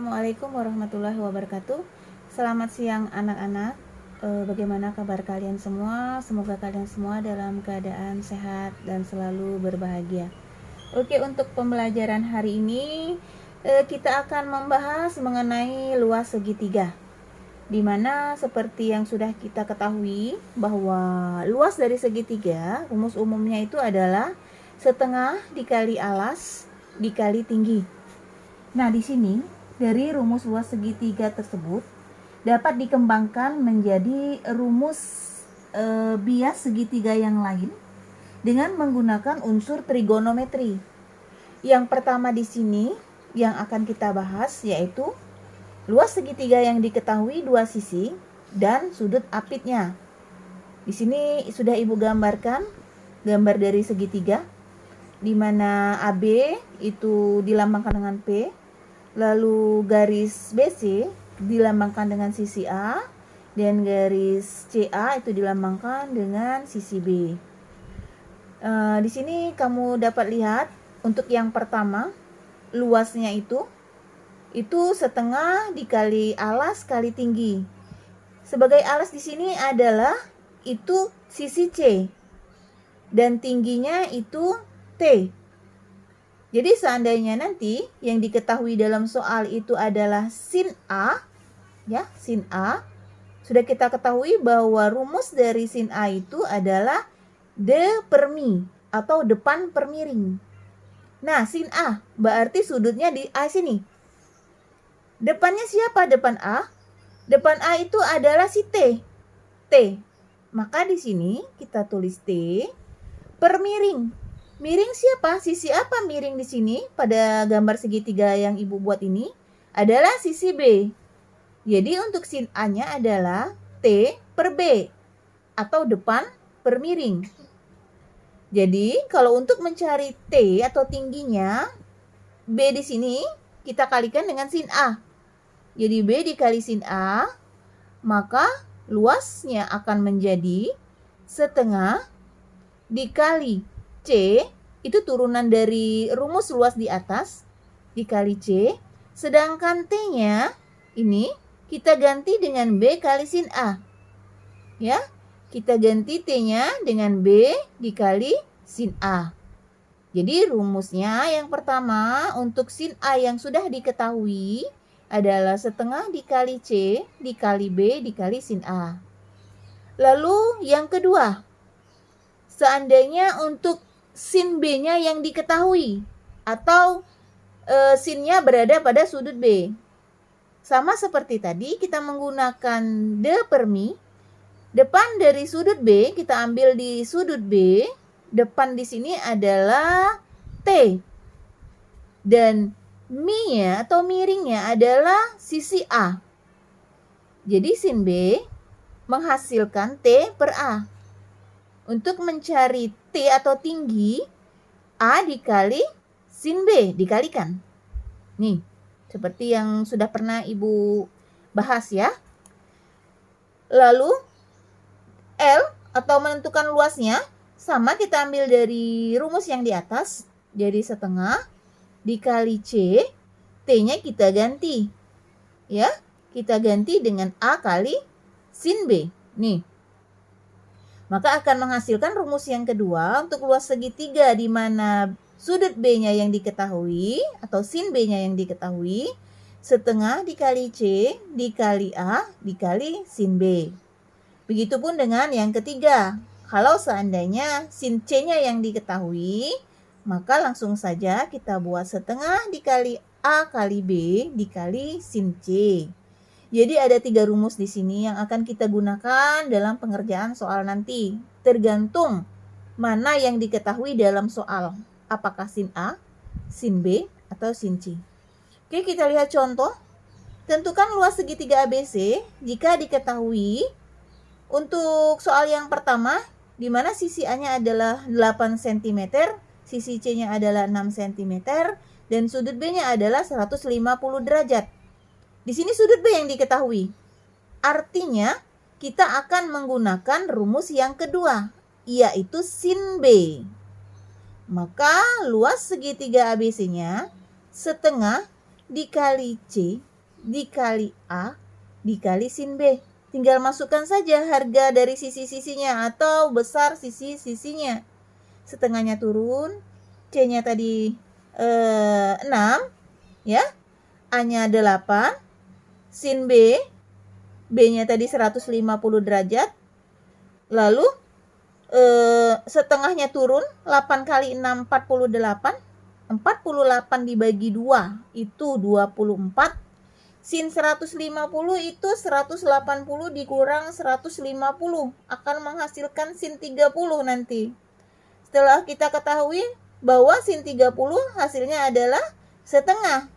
Assalamualaikum warahmatullahi wabarakatuh. Selamat siang anak-anak. Bagaimana kabar kalian semua? Semoga kalian semua dalam keadaan sehat dan selalu berbahagia. Oke, untuk pembelajaran hari ini kita akan membahas mengenai luas segitiga. Dimana seperti yang sudah kita ketahui bahwa luas dari segitiga, rumus umumnya itu adalah setengah dikali alas dikali tinggi. Nah, di sini dari rumus luas segitiga tersebut dapat dikembangkan menjadi rumus bias segitiga yang lain dengan menggunakan unsur trigonometri. Yang pertama di sini yang akan kita bahas yaitu luas segitiga yang diketahui dua sisi dan sudut apitnya. Di sini sudah Ibu gambarkan gambar dari segitiga, di mana AB itu dilambangkan dengan P, lalu garis BC dilambangkan dengan sisi A, dan garis CA itu dilambangkan dengan sisi B. Di sini kamu dapat lihat untuk yang pertama luasnya itu setengah dikali alas kali tinggi. Sebagai alas di sini adalah itu sisi C dan tingginya itu T. Jadi seandainya nanti yang diketahui dalam soal itu adalah sin A, ya, sin A, sudah kita ketahui bahwa rumus dari sin A itu adalah D per mi atau depan per miring. Nah, sin A berarti sudutnya di A sini. Depannya siapa depan A? Depan A itu adalah si T. T. Maka di sini kita tulis T per miring. Miring siapa? Sisi apa miring di sini pada gambar segitiga yang Ibu buat ini? Adalah sisi B. Jadi untuk sin A-nya adalah T per B atau depan per miring. Jadi kalau untuk mencari T atau tingginya, B di sini kita kalikan dengan sin A. Jadi B dikali sin A, maka luasnya akan menjadi setengah dikali C, itu turunan dari rumus luas di atas, dikali C, sedangkan T-nya ini kita ganti dengan B kali sin A. Ya, kita ganti T-nya dengan B dikali sin A. Jadi rumusnya yang pertama untuk sin A yang sudah diketahui adalah setengah dikali C dikali B dikali sin A. Lalu yang kedua, seandainya untuk sin B-nya yang diketahui atau sin-nya berada pada sudut B. Sama seperti tadi kita menggunakan D per mi. Depan dari sudut B kita ambil di sudut B. Depan di sini adalah T. Dan mi-nya atau miringnya adalah sisi A. Jadi sin B menghasilkan T per A. Untuk mencari T atau tinggi, A dikali sin B dikalikan. Nih, seperti yang sudah pernah Ibu bahas ya. Lalu, L atau menentukan luasnya, sama kita ambil dari rumus yang di atas. Jadi setengah dikali C, T-nya kita ganti. Ya, kita ganti dengan A kali sin B. Nih. Maka akan menghasilkan rumus yang kedua untuk luas segitiga di mana sudut B-nya yang diketahui atau sin B-nya yang diketahui setengah dikali C dikali A dikali sin B. Begitupun dengan yang ketiga. Kalau seandainya sin C-nya yang diketahui, maka langsung saja kita buat setengah dikali A kali B dikali sin C. Jadi ada 3 rumus di sini yang akan kita gunakan dalam pengerjaan soal nanti. Tergantung mana yang diketahui dalam soal. Apakah sin A, sin B, atau sin C. Oke, kita lihat contoh. Tentukan luas segitiga ABC jika diketahui untuk soal yang pertama, di mana sisi A-nya adalah 8 cm, sisi C-nya adalah 6 cm, dan sudut B-nya adalah 150 derajat. Di sini sudut B yang diketahui. Artinya, kita akan menggunakan rumus yang kedua, yaitu sin B. Maka, luas segitiga ABC-nya setengah dikali C dikali A dikali sin B. Tinggal masukkan saja harga dari sisi-sisinya atau besar sisi-sisinya. Setengahnya turun, C-nya tadi 6, ya. A-nya 8, sin B, B-nya tadi 150 derajat. Lalu setengahnya turun, 8 kali 6, 48. 48 dibagi 2, itu 24. Sin 150 itu 180 dikurang 150. Akan menghasilkan sin 30 nanti. Setelah kita ketahui bahwa sin 30 hasilnya adalah setengah.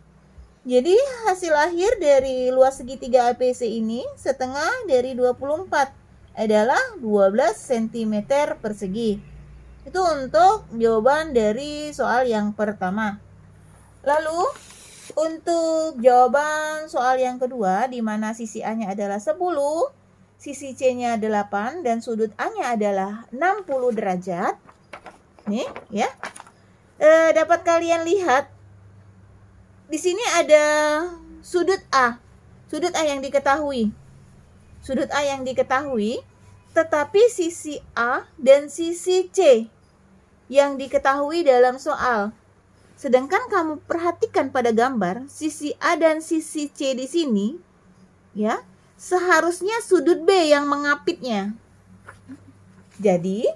Jadi hasil akhir dari luas segitiga ABC ini setengah dari 24 adalah 12 cm persegi. Itu untuk jawaban dari soal yang pertama. Lalu untuk jawaban soal yang kedua, di mana sisi A-nya adalah 10, sisi C-nya 8, dan sudut A-nya adalah 60 derajat. Nih ya, dapat kalian lihat di sini ada sudut A. Sudut A yang diketahui. Sudut A yang diketahui, tetapi sisi A dan sisi C yang diketahui dalam soal. Sedangkan kamu perhatikan pada gambar, sisi A dan sisi C di sini, ya, seharusnya sudut B yang mengapitnya. Jadi,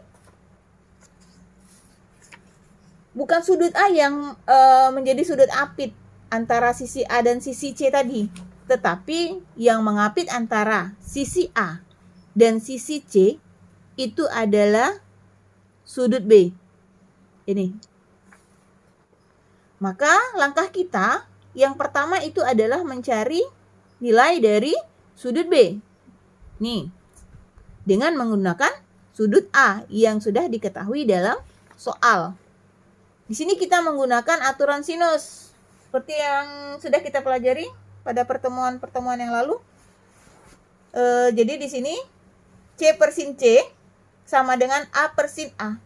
bukan sudut A yang menjadi sudut apit antara sisi A dan sisi C tadi, tetapi yang mengapit antara sisi A dan sisi C itu adalah sudut B. Ini. Maka langkah kita yang pertama itu adalah mencari nilai dari sudut B. Nih. Dengan menggunakan sudut A yang sudah diketahui dalam soal. Di sini kita menggunakan aturan sinus seperti yang sudah kita pelajari pada pertemuan-pertemuan yang lalu. Jadi di sini C per sin C sama dengan A per sin A.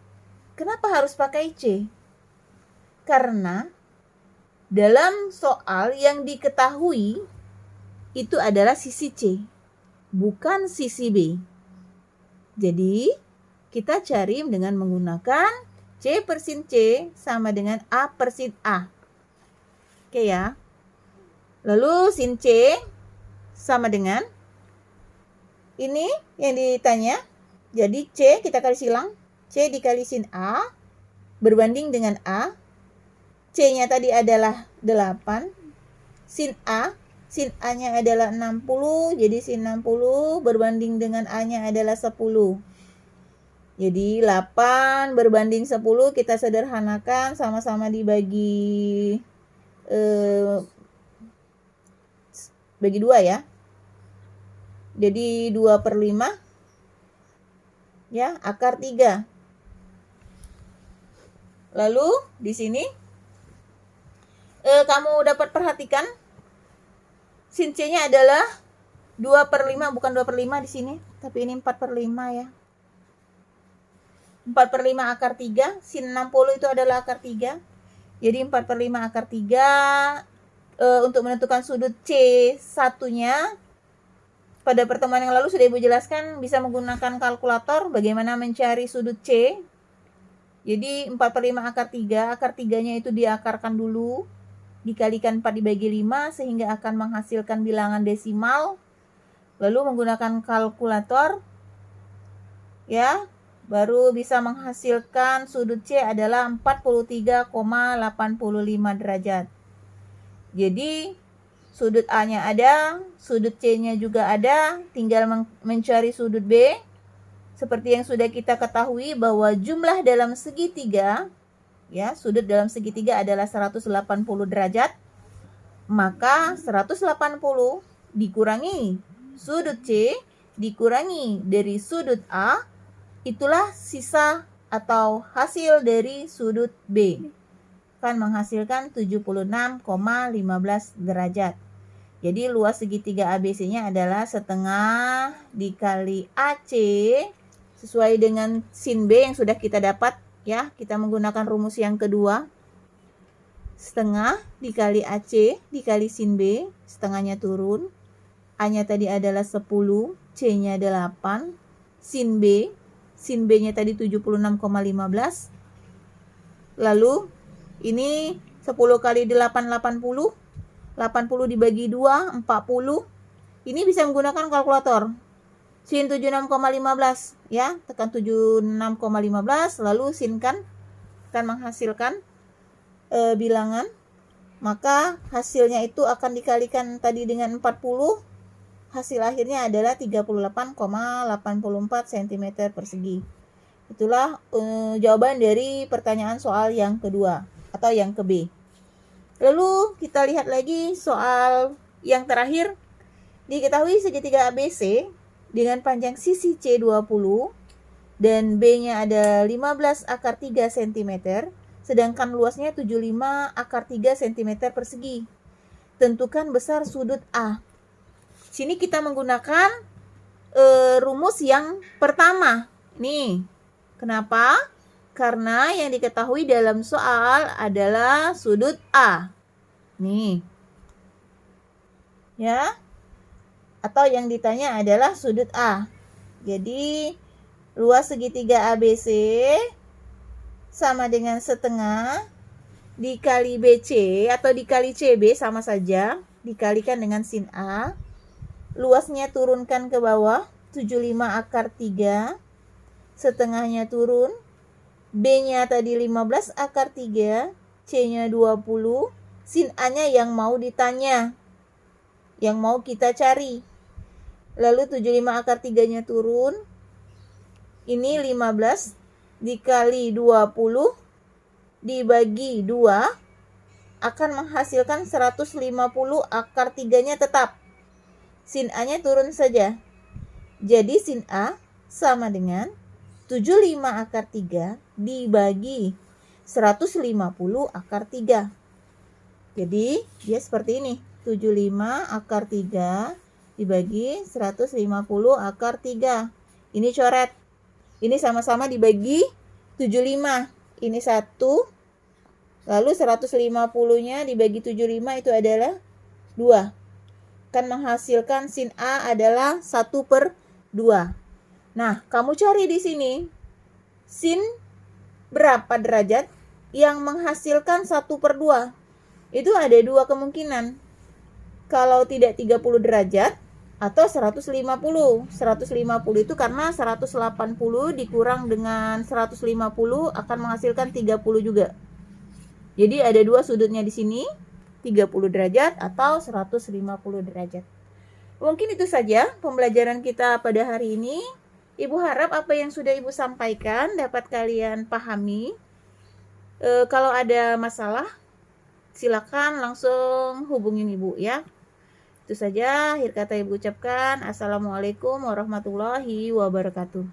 Kenapa harus pakai C? Karena dalam soal yang diketahui itu adalah sisi C, bukan sisi B. Jadi kita cari dengan menggunakan C per sin C sama dengan A per sin A. Oke ya. Lalu sin C sama dengan ini yang ditanya. Jadi C kita kali silang. C dikali sin A berbanding dengan A. C-nya tadi adalah 8. Sin A-nya adalah 60. Jadi sin 60 berbanding dengan A-nya adalah 10. Jadi 8 berbanding 10 kita sederhanakan sama-sama dibagi bagi 2 ya. Jadi 2 per 5 ya, akar 3. Lalu di sini kamu dapat perhatikan sin C-nya adalah 2 per 5, bukan 2 per 5 di sini, tapi ini 4 per 5 ya. 4 per 5 akar 3, sin 60 itu adalah akar 3. Jadi 4 per 5 akar 3. Untuk menentukan sudut C1-nya, pada pertemuan yang lalu sudah Ibu jelaskan bisa menggunakan kalkulator bagaimana mencari sudut C. Jadi 4 per 5 akar 3, akar 3-nya itu diakarkan dulu, dikalikan 4 dibagi 5 sehingga akan menghasilkan bilangan desimal. Lalu menggunakan kalkulator, ya, baru bisa menghasilkan sudut C adalah 43,85 derajat. Jadi sudut A-nya ada, sudut C-nya juga ada, tinggal mencari sudut B. Seperti yang sudah kita ketahui bahwa jumlah dalam segitiga, ya, sudut dalam segitiga adalah 180 derajat. Maka 180 dikurangi sudut C dikurangi dari sudut A, itulah sisa atau hasil dari sudut B. Akan menghasilkan 76,15 derajat. Jadi luas segitiga ABC-nya adalah setengah dikali AC sesuai dengan sin B yang sudah kita dapat ya. Kita menggunakan rumus yang kedua. setengah dikali AC dikali sin B, setengahnya turun. A-nya tadi adalah 10, C-nya 8, sin B-nya tadi 76,15. Lalu ini 10 kali 8, 80. 80 dibagi 2, 40. Ini bisa menggunakan kalkulator. Sin 76,15 ya, tekan 76,15 lalu sinkan, akan menghasilkan bilangan. Maka hasilnya itu akan dikalikan tadi dengan 40. Hasil akhirnya adalah 38,84 cm persegi. Itulah jawaban dari pertanyaan soal yang kedua atau yang ke B. Lalu kita lihat lagi soal yang terakhir. Diketahui segitiga ABC dengan panjang sisi C 20 dan B-nya ada 15 akar 3 cm, sedangkan luasnya 75 akar 3 cm persegi. Tentukan besar sudut A. Sini kita menggunakan rumus yang pertama. Nih, kenapa? Karena yang diketahui dalam soal adalah sudut A. Nih. Ya. Atau yang ditanya adalah sudut A. Jadi, luas segitiga ABC sama dengan setengah dikali BC atau dikali CB sama saja, dikalikan dengan sin A. Luasnya turunkan ke bawah, 75 akar 3. Setengahnya turun. B-nya tadi 15 akar 3. C-nya 20. Sin A-nya yang mau ditanya. Yang mau kita cari. Lalu 75 akar 3-nya turun. Ini 15 dikali 20 dibagi 2 akan menghasilkan 150 akar 3-nya tetap. Sin A-nya turun saja. Jadi sin A sama dengan 75 akar 3 dibagi 150 akar 3. Jadi dia seperti ini. 75 akar 3 dibagi 150 akar 3. Ini coret. Ini sama-sama dibagi 75. Ini 1. Lalu 150-nya dibagi 75 itu adalah 2. Akan menghasilkan sin A adalah 1/2. Nah, kamu cari di sini. Sin berapa derajat yang menghasilkan 1/2? Itu ada dua kemungkinan. Kalau tidak 30 derajat atau 150. 150 itu karena 180 dikurang dengan 150 akan menghasilkan 30 juga. Jadi ada dua sudutnya di sini, 30 derajat atau 150 derajat. Mungkin itu saja pembelajaran kita pada hari ini. Ibu harap apa yang sudah Ibu sampaikan dapat kalian pahami. Kalau ada masalah, silakan langsung hubungin Ibu ya. Itu saja akhir kata Ibu ucapkan. Assalamualaikum warahmatullahi wabarakatuh.